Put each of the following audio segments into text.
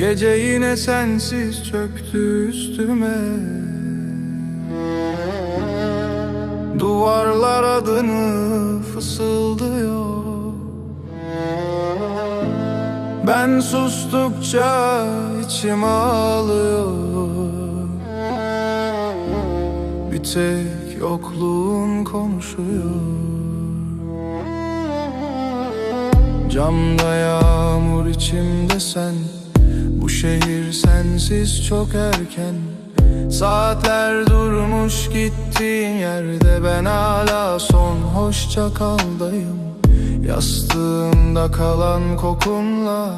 Gece yine sensiz çöktü üstüme. Duvarlar adını fısıldıyor. Ben sustukça içim ağlıyor. Bir tek yokluğun konuşuyor. Camda yağmur, içimde sen. Bu şehir sensiz çok erken. Saatler durmuş gittiğin yerde, ben hala son hoşça kaldayım. Yastığımda kalan kokunla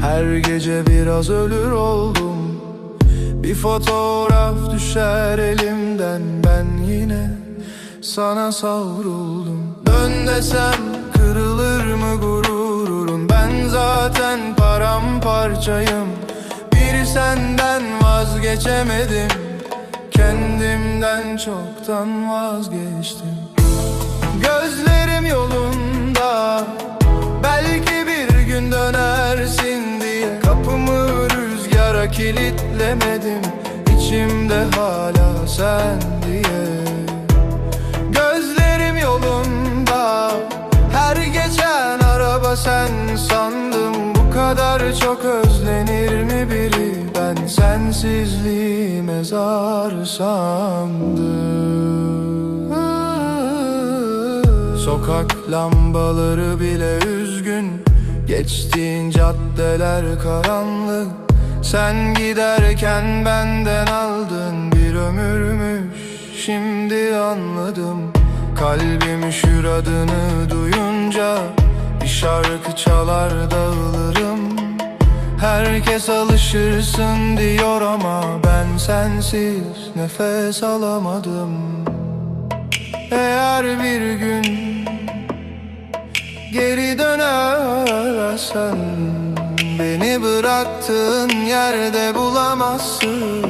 her gece biraz ölür oldum. Bir fotoğraf düşer elimden, ben yine sana savruldum. Dön desem kırılır mı gururun? Ben zaten paramparçayım. Bir senden vazgeçemedim, kendimden çoktan vazgeçtim. Gözlerim yolunda, belki bir gün dönersin diye. Kapımı rüzgara kilitlemedim, içimde hala sen diye. Gözlerim yolunda, her geçen araba sen sandım. Bu kadar çok özlenir mi biri? Ben sensizliği mezar sandım. Sokak lambaları bile üzgün, geçtiğin caddeler karanlık. Sen giderken benden aldın bir ömürmüş, şimdi anladım. Kalbim üşür adını duyunca, bir şarkı çalar dağılırım. Herkes alışırsın diyor ama ben sensiz nefes alamadım. Eğer bir gün geri dönersen, beni bıraktığın yerde bulamazsın.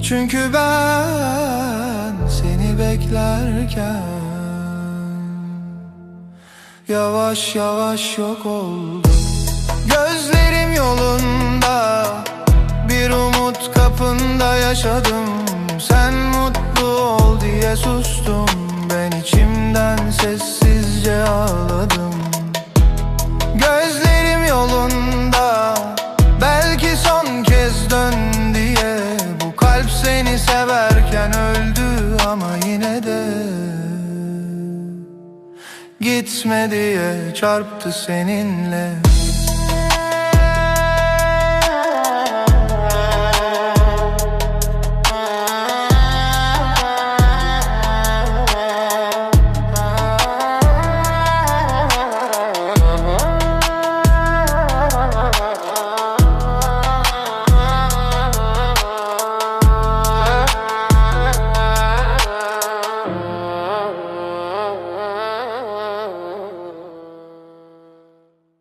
Çünkü ben seni beklerken yavaş yavaş yok oldum. Gözlerim yolunda, bir umut kapında yaşadım. Sen mutlu ol diye sustum, ben içimden sessizce ağladım. Gözlerim yolunda, belki son kez dön diye. Bu kalp seni severken öldü ama yine de gitme diye çarptı seninle.